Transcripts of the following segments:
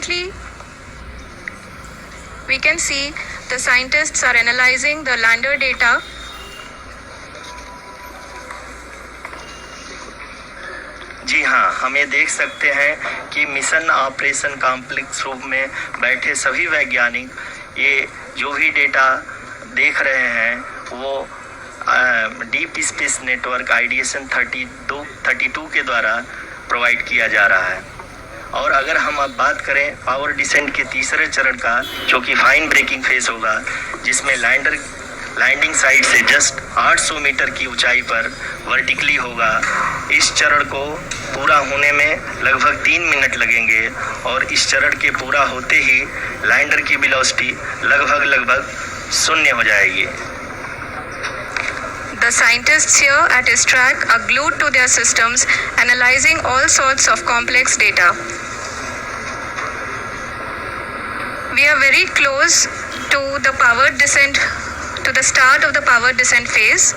Currently, we can see the scientists are analyzing the lander data. जी हाँ, हम ये देख सकते हैं कि मिशन ऑपरेशन कॉम्प्लेक्स रूम में बैठे सभी वैज्ञानिक ये जो भी डेटा देख रहे हैं वो डीप स्पेस नेटवर्क आइडिएशन 32 के द्वारा प्रोवाइड किया जा रहा है। और अगर हम अब बात करें पावर डिसेंट के तीसरे चरण का, जो कि फाइन ब्रेकिंग फेज होगा, जिसमें लैंडिंग साइट से जस्ट 800 मीटर की ऊंचाई पर वर्टिकली होगा। इस चरण को पूरा होने में लगभग 3 मिनट लगेंगे और इस चरण के पूरा होते ही लैंडर की वेलोसिटी लगभग 0 हो जाएगी। The scientists here at ISTRAC are glued to their systems, analyzing all sorts of complex data. We are very close to the powered descent, to the start of the powered descent phase.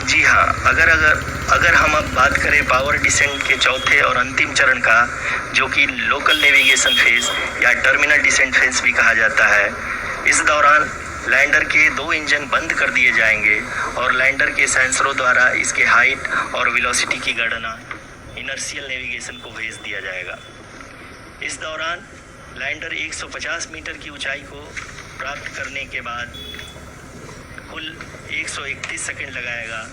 जी हाँ, अगर हम अब बात करें power descent के चौथे और अंतिम चरण का, जो कि लोकल नेविगेशन फेज या टर्मिनल डिसेंट फेज भी कहा जाता है, इस दौरान लैंडर के 2 इंजन बंद कर दिए जाएंगे और लैंडर के सेंसरों द्वारा इसके हाइट और वेलोसिटी की गणना इनर्शियल नेविगेशन को भेज दिया जाएगा। इस दौरान लैंडर 150 मीटर की ऊंचाई को प्राप्त करने के बाद कुल 131 सेकंड लगाएगा।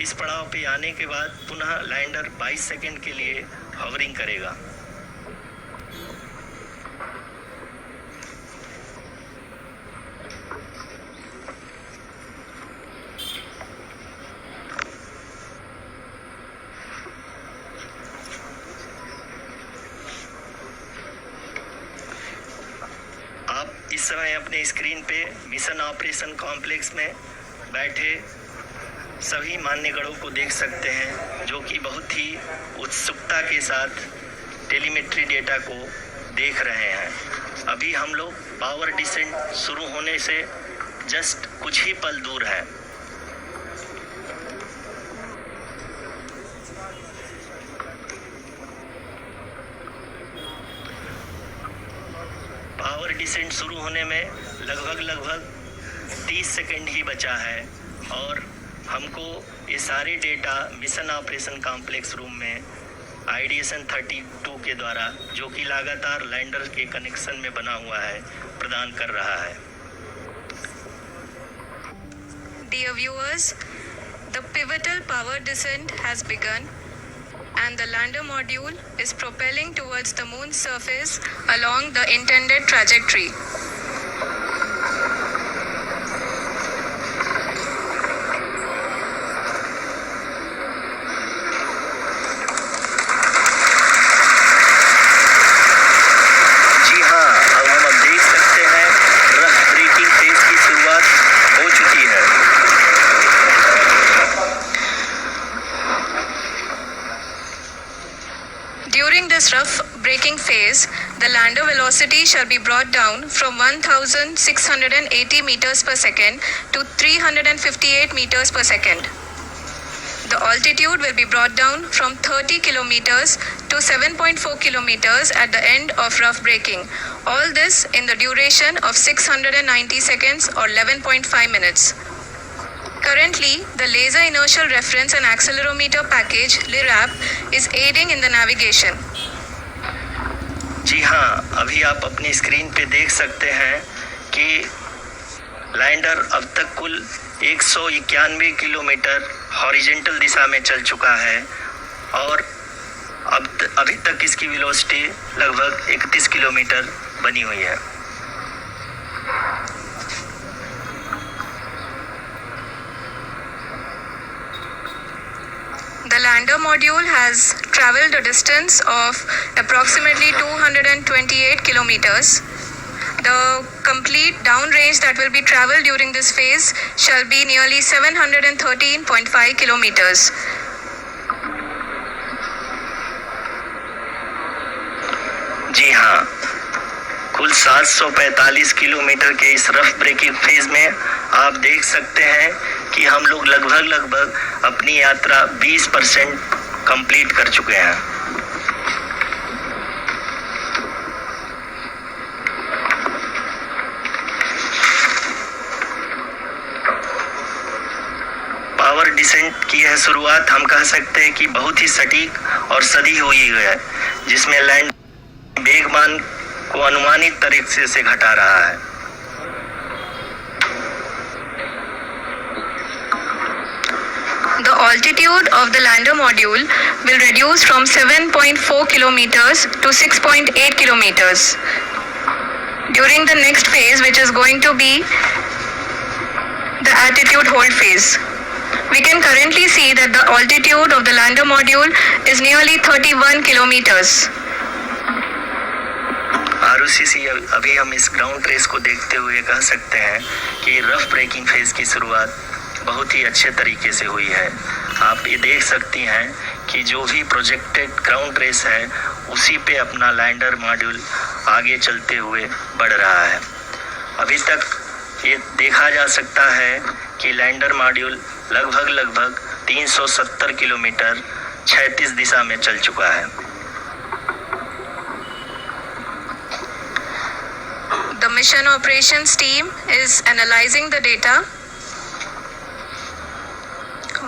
इस पड़ाव पे आने के बाद पुनः लैंडर 22 सेकंड के लिए हवरिंग करेगा। आप इस समय अपने स्क्रीन पे मिशन ऑपरेशन कॉम्प्लेक्स में बैठे सभी मान्यगणों को देख सकते हैं, जो कि बहुत ही उत्सुकता के साथ टेलीमेट्री डेटा को देख रहे हैं। अभी हम लोग पावर डिसेंट शुरू होने से जस्ट कुछ ही पल दूर है। पावर डिसेंट शुरू होने में लगभग 30 सेकंड ही बचा है और हमको ये सारे data mission operation complex room में आइडिएशन 32 के द्वारा, जो कि लगातार लैंडर के कनेक्शन में बना हुआ है, प्रदान कर रहा है। Dear viewers, the pivotal power descent has begun and the lander module is propelling towards the moon's surface along the intended trajectory. During this rough braking phase, the lander velocity shall be brought down from 1,680 meters per second to 358 meters per second. The altitude will be brought down from 30 kilometers to 7.4 kilometers at the end of rough braking. All this in the duration of 690 seconds or 11.5 minutes. Currently, the Laser Inertial Reference and Accelerometer package (LIRAP) is aiding in the navigation. जी हाँ, अभी आप अपनी screen पे देख सकते हैं कि lander अब तक कुल 191 किलोमीटर हॉरिजेंटल दिशा में चल चुका है और अभी तक इसकी वेलोसिटी लगभग 31 किलोमीटर बनी हुई है। The lander module has traveled a distance of approximately 228 kilometers. The complete downrange that will be traveled during this phase shall be nearly 713.5 kilometers. जी हाँ, कुल 745 किलोमीटर के इस रफ ब्रेकिंग फेज में आप देख सकते हैं कि हम लोग लगभग अपनी यात्रा 20% कंप्लीट कर चुके हैं। पावर डिसेंट की यह शुरुआत हम कह सकते हैं कि बहुत ही सटीक और सदी हुई है, जिसमें लैंड वेगमान को अनुमानित तरीके से घटा रहा है। The altitude of the lander module will reduce from 7.4 kilometers to 6.8 kilometers during the next phase, which is going to be the attitude hold phase. We can currently see that the altitude of the lander module is nearly 31 kilometers. ROCC अभी हम इस ground trace को देखते हुए कह सकते हैं कि रफ ब्रेकिंग फेज की शुरुआत बहुत ही अच्छे तरीके से हुई है। आप ये देख सकती हैं कि जो भी प्रोजेक्टेड ग्राउंड रेस है उसी पे अपना लैंडर मॉड्यूल आगे चलते हुए बढ़ रहा है। अभी तक ये देखा जा सकता है कि लैंडर मॉड्यूल लगभग 370 किलोमीटर 36 दिशा में चल चुका है। The mission operations team is analyzing the data.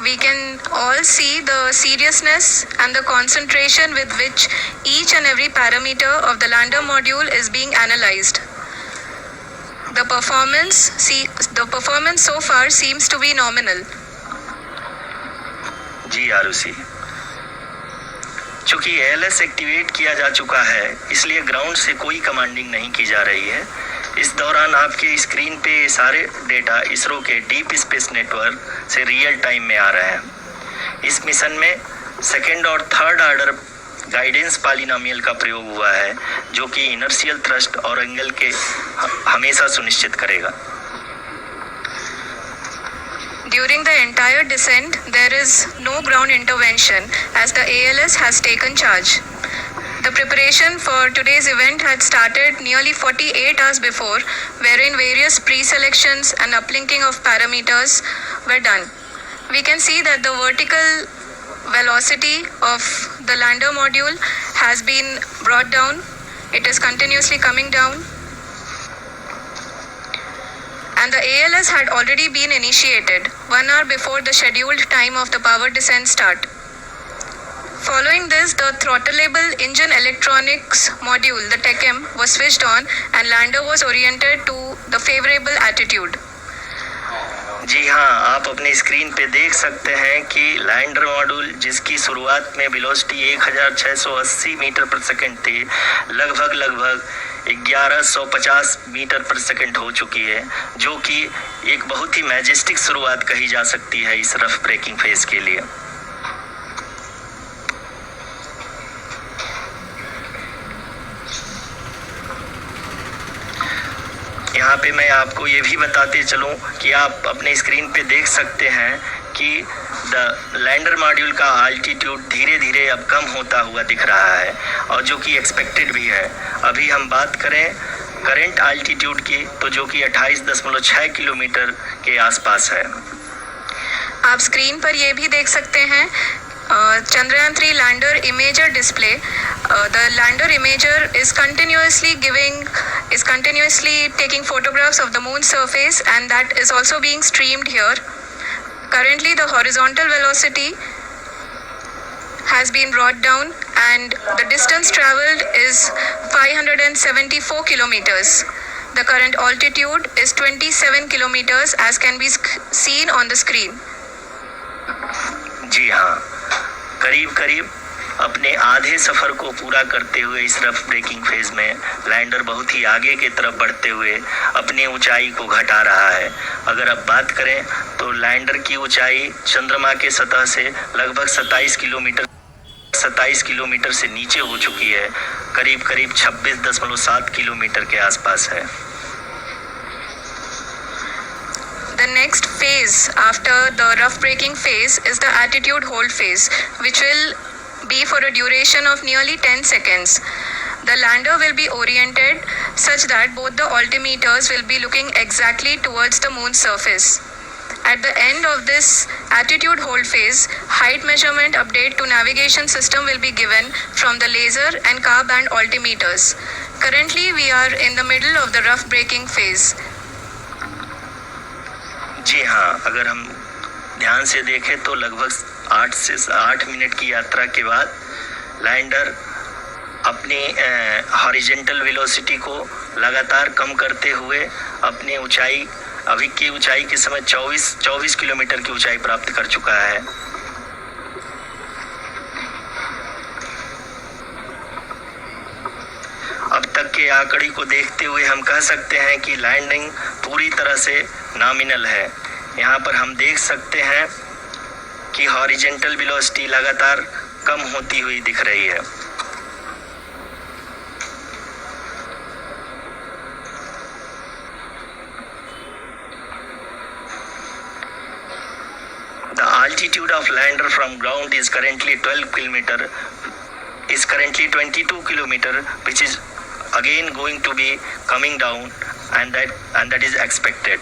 We can all see the seriousness and the concentration with which each and every parameter of the lander module is being analyzed. The performance so far seems to be nominal. जी आरुषि, चूंकि ALS activate किया जा चुका है इसलिए ground से कोई commanding नहीं की जा रही है। इस दौरान आपके स्क्रीन पे सारे डेटा इसरो के डीप स्पेस नेटवर्क से रियल टाइम में आ रहे हैं। इस मिशन में सेकेंड और थर्ड ऑर्डर गाइडेंस पॉलिनोमियल का प्रयोग हुआ है, जो कि इनर्शियल थ्रस्ट और एंगल के हमेशा सुनिश्चित करेगा। During the entire descent, there is no ground intervention as the ALS has taken charge. The preparation for today's event had started nearly 48 hours before, wherein various pre-selections and uplinking of parameters were done. We can see that the vertical velocity of the lander module has been brought down. It is continuously coming down. And the ALS had already been initiated 1 hour before the scheduled time of the power descent start. Following this, the throttleable engine electronics module, the TECM, was switched on and lander was oriented to the favorable attitude. जी हाँ, आप अपनी screen पे देख सकते हैं कि lander module जिसकी शुरुआत में वेलोसिटी 1680 मीटर पर सेकंड थी, लगभग 1150 मीटर पर सेकंड हो चुकी है, जो कि एक बहुत ही मैजेस्टिक शुरुआत कही जा सकती है इस रफ ब्रेकिंग फेज के लिए। यहाँ पे मैं आपको ये भी बताते चलूँ कि आप अपने स्क्रीन पे देख सकते हैं कि द लैंडर मॉड्यूल का आल्टीट्यूड धीरे धीरे अब कम होता हुआ दिख रहा है, और जो कि एक्सपेक्टेड भी है। अभी हम बात करें करंट आल्टीट्यूड की, तो जो कि 28.6 किलोमीटर के आसपास है। आप स्क्रीन पर ये भी देख सकते हैं Chandrayaan 3 lander imager display. The lander imager is continuously taking photographs of the moon surface, and that is also being streamed here. Currently the horizontal velocity has been brought down and the distance traveled is 574 kilometers. The current altitude is 27 kilometers as can be seen on the screen. जी हाँ, करीब अपने आधे सफर को पूरा करते हुए इस rough breaking phase में लैंडर बहुत ही आगे की तरफ बढ़ते हुए अपनी ऊंचाई को घटा रहा है। अगर अब बात करें तो लैंडर की ऊंचाई चंद्रमा के सतह से लगभग 27 किलोमीटर से नीचे हो चुकी है, करीब 26.7 किलोमीटर के आसपास है। The next phase after the rough braking phase is the attitude hold phase, which will be for a duration of nearly 10 seconds. The lander will be oriented such that both the altimeters will be looking exactly towards the moon's surface. At the end of this attitude hold phase, height measurement update to navigation system will be given from the laser and car band altimeters. Currently, we are in the middle of the rough braking phase. जी हाँ, अगर हम ध्यान से देखें तो लगभग 8 से 8 minute की यात्रा के बाद लैंडर अपनी हॉरिजेंटल वेलोसिटी को लगातार कम करते हुए अपनी ऊंचाई, अभी की ऊंचाई के समय 24 किलोमीटर की ऊंचाई प्राप्त कर चुका है। अब तक के आंकड़े को देखते हुए हम कह सकते हैं कि लैंडिंग पूरी तरह से नॉमिनल है। यहाँ पर हम देख सकते हैं कि हॉरिजेंटल वेलोसिटी लगातार कम होती हुई दिख रही है। The altitude of lander from ground is currently 22 kilometer, which is again going to be coming down, and that is expected.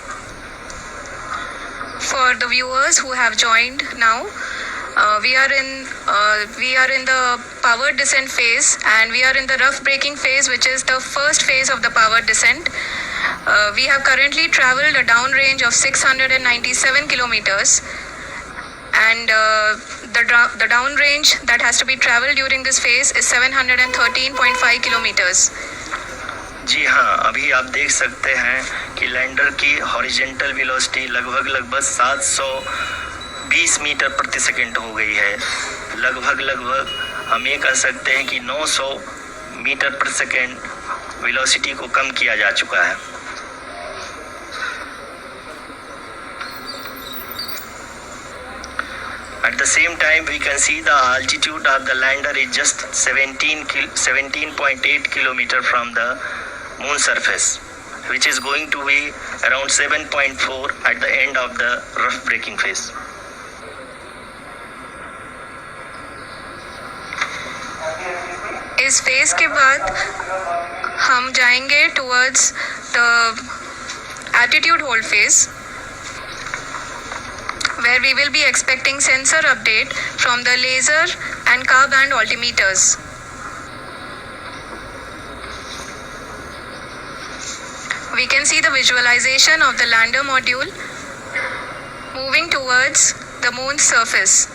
For the viewers who have joined now, we are in the power descent phase, and we are in the rough braking phase, which is the first phase of the power descent. We have currently traveled a downrange of 697 kilometers, and the downrange that has to be traveled during this phase is 713.5 kilometers. जी हाँ, अभी आप देख सकते हैं कि lander की horizontal velocity लगभग 720 metre प्रति सेकंड हो गई है। लगभग हम ये कह सकते हैं कि 900 मीटर प्रति सेकंड वेलोसिटी को कम किया जा चुका है। At the same time, we can see the altitude of the lander is just 17.8 kilometer from the moon surface, which is going to be around 7.4 at the end of the rough braking phase. इस phase के बाद हम जाएंगे towards the attitude hold phase, where we will be expecting sensor update from the laser and car band altimeters. We can see the visualization of the lander module moving towards the moon's surface.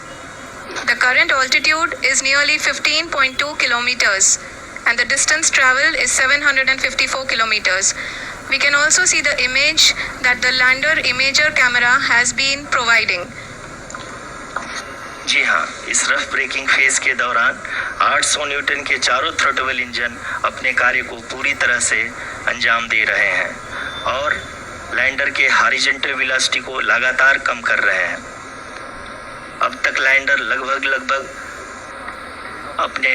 The current altitude is nearly 15.2 kilometers, and the distance traveled is 754 kilometers. We can also see the image that the lander imager camera has been providing. जी हाँ, इस rough breaking phase के दौरान 800 Newton के चारों throttle engine अपने कार्य को पूरी तरह से अंजाम दे रहे हैं और लैंडर के हॉरिजॉन्टल वेलोसिटी को लगातार कम कर रहे हैं। अब तक लैंडर लगभग अपने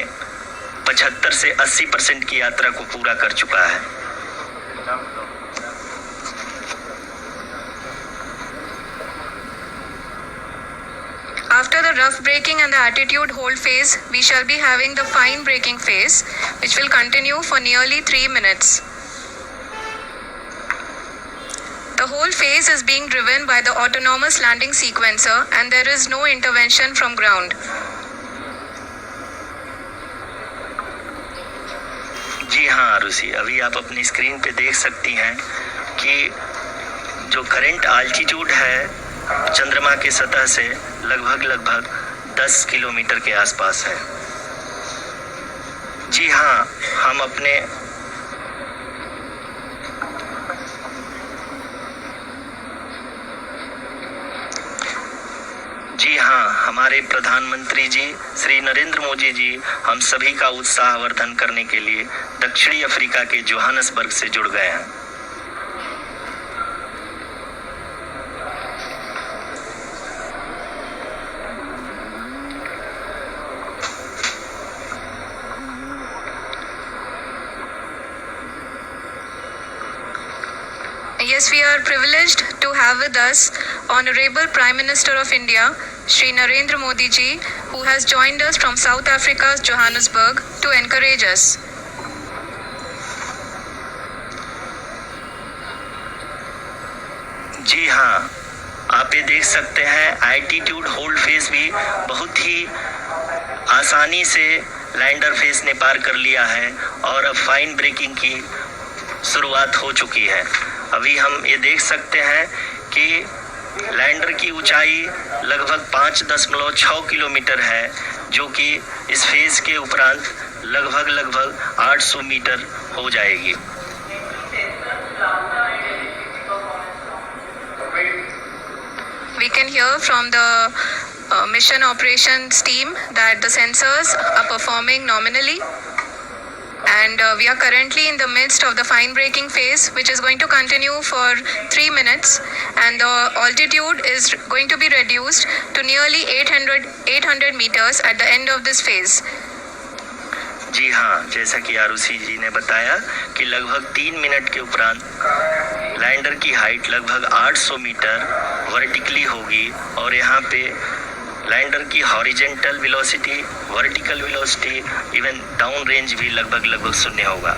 75 से 80% की यात्रा को पूरा कर चुका है। After the rough braking and the attitude hold phase, we shall be having the fine braking phase, which will continue for nearly 3 minutes. The whole phase is being driven by the autonomous landing sequencer, and there is no intervention from ground. जी हाँ आरुषि, अभी आप अपनी screen पे देख सकती हैं कि जो करंट आल्टीट्यूड है चंद्रमा के सतह से लगभग 10 किलोमीटर के आसपास है। जी हाँ, हमारे प्रधानमंत्री जी श्री नरेंद्र मोदी जी हम सभी का उत्साहवर्धन करने के लिए दक्षिणी अफ्रीका के जोहानसबर्ग से जुड़ गए हैं। Yes, we are privileged to have with us Honorable Prime Minister of India, Shri Narendra Modi ji, who has joined us from South Africa's Johannesburg to encourage us. जी हाँ, आप ये देख सकते हैं एल्टीट्यूड होल्ड फेज भी बहुत ही आसानी से लैंडर फेज ने पार कर लिया है और अब फाइन ब्रेकिंग की शुरुआत हो चुकी है। अभी हम ये देख सकते हैं कि लैंडर की ऊंचाई लगभग 5.6 किलोमीटर है, जो कि इस फेज के उपरांत लगभग 800 मीटर हो जाएगी। We can hear from the mission operations team that the sensors are performing nominally, and we are currently in the midst of the fine braking phase, which is going to continue for 3 minutes, and the altitude is going to be reduced to nearly 800 meters at the end of this phase. जी हाँ, जैसा कि आरुषि जी ने बताया कि लगभग 3 minute के उपरांत lander की हाइट लगभग 800 मीटर वर्टिकली होगी और यहाँ पे लैंडर की horizontal velocity, vertical velocity, even down range भी लगभग शून्य होगा।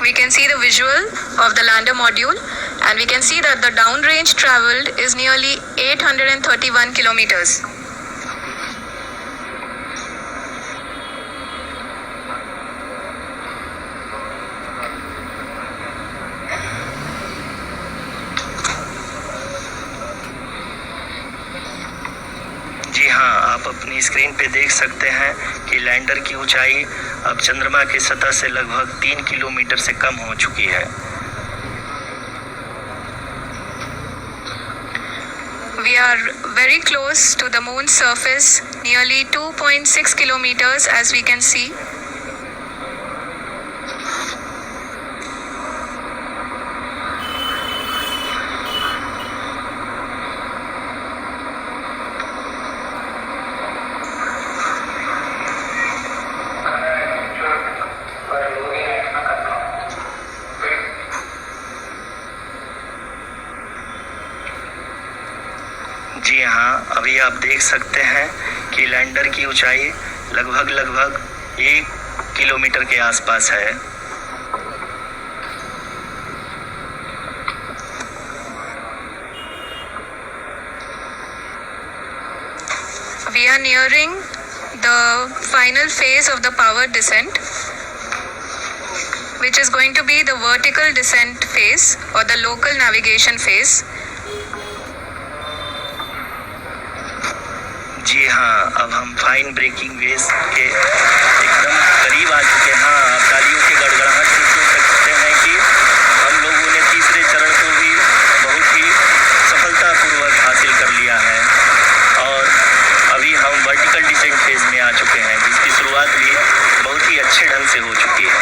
We can see the visual of the lander module, and we can see that the down range traveled is nearly 831 kilometers. जी हाँ, आप अपनी स्क्रीन पे देख सकते हैं कि लैंडर की ऊंचाई अब चंद्रमा की सतह से लगभग 3 किलोमीटर से कम हो चुकी है। We are very close to the moon's surface, nearly 2.6 kilometers as we can see. जी हाँ, अभी आप देख सकते हैं कि लैंडर की ऊंचाई लगभग 1 किलोमीटर के आसपास है। We are nearing the final phase of the power descent, which is going to be the vertical descent phase or the local navigation phase. जी हाँ, अब हम फाइन ब्रेकिंग वेज के एकदम करीब आ चुके हैं। हाँ, आप तालियों के गड़गड़ाहट से सुन सकते हैं कि हम लोगों ने तीसरे चरण को भी बहुत ही सफलतापूर्वक हासिल कर लिया है और अभी हम वर्टिकल डिसेंट फेज में आ चुके हैं, जिसकी शुरुआत भी बहुत ही अच्छे ढंग से हो चुकी है।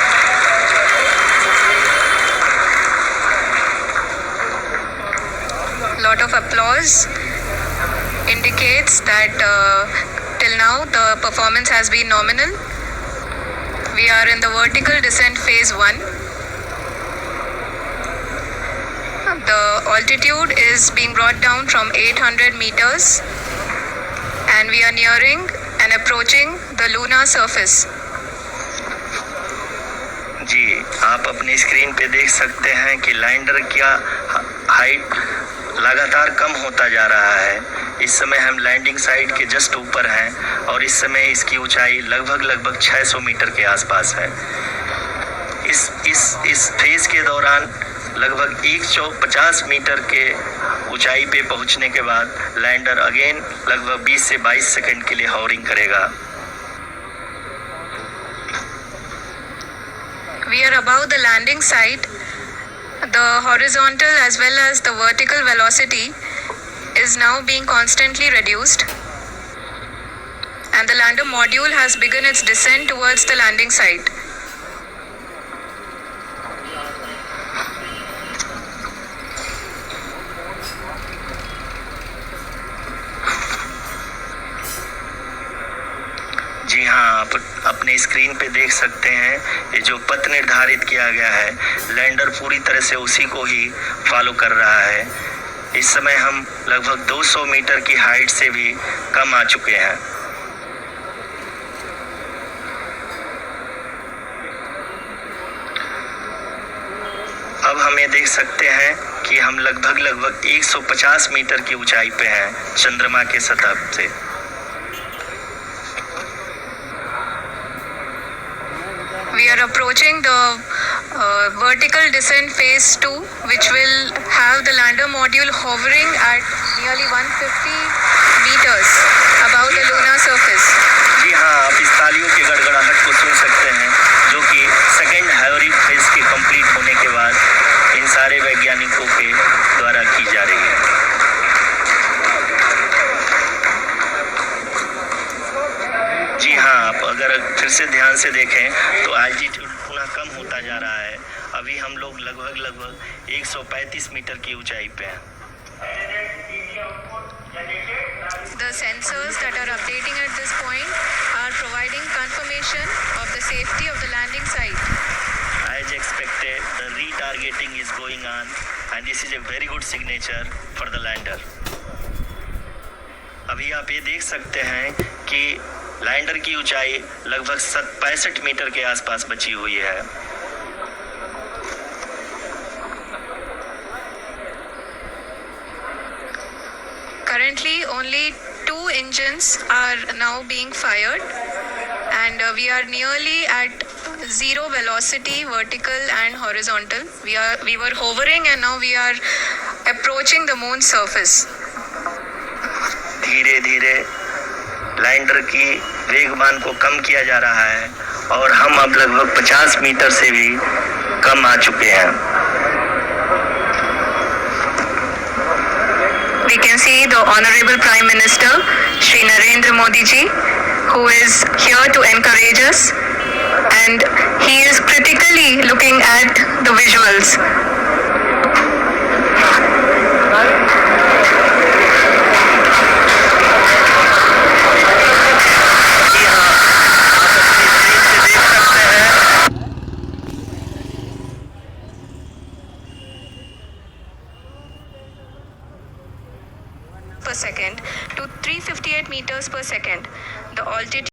Lot of applause indicates that till now the performance has been nominal. We are in the vertical descent phase 1. The altitude is being brought down from 800 meters, and we are nearing and approaching the lunar surface. जी, आप अपनी screen पे देख सकते हैं कि lander का height लगातार कम होता जा रहा है। इस समय हम लैंडिंग साइट के जस्ट ऊपर हैं और इस समय इसकी ऊंचाई लगभग 600 मीटर के आसपास है। इस फेज के दौरान लगभग 150 मीटर के ऊंचाई पे पहुंचने के बाद लैंडर अगेन लगभग 20 से 22 सेकंड के लिए हॉवरिंग करेगा। We are above the landing site. The horizontal as well as the vertical velocity is now being constantly reduced, and the lander module has begun its descent towards the landing site. जी हाँ, आप अपने screen पे देख सकते हैं ये जो पथ निर्धारित किया गया है, लैंडर पूरी तरह से उसी को ही फॉलो कर रहा है। इस समय हम लगभग 200 मीटर की हाइट से भी कम आ चुके हैं। अब हम हमें देख सकते हैं कि हम लगभग 150 मीटर की ऊंचाई पे हैं चंद्रमा के सतह से। We are approaching the vertical descent phase 2, which will have the lander module hovering at nearly 150 meters above the lunar surface. जी हाँ, आप इस तालियों की गड़गड़ाहट को सुन सकते हैं, जो कि सेकेंड हाइब्रिड फेज के कंप्लीट होने के बाद इन सारे वैज्ञानिकों के द्वारा की जा रही है। जी हाँ, आप अगर फिर से ध्यान से देखें तो एल्टीट्यूड पुनः कम होता जा रहा है। अभी हम लोग लगभग 135 मीटर की ऊंचाई पे हैं। The sensors that are updating at this point are providing confirmation of the safety of the landing site. As expected, the retargeting is going on and this is a very good signature for the lander. अभी आप ये देख सकते हैं कि lander की ऊंचाई लगभग 65 मीटर के आसपास बची हुई है। Currently, only 2 engines are now being fired, and we are nearly at zero velocity, vertical and horizontal. We were hovering, and now we are approaching the moon's surface. धीरे धीरे लैंडर की वेगमान को कम किया जा रहा है और हम अब लगभग 50 मीटर से भी कम आ चुके हैं। We can see the Honorable Prime Minister, Shri Narendra Modi ji, who is here to encourage us, and he is critically looking at the visuals. जी हाँ, आप अपनी स्क्रीन से देख सकते हैं per second to 358 meters per second. The altitude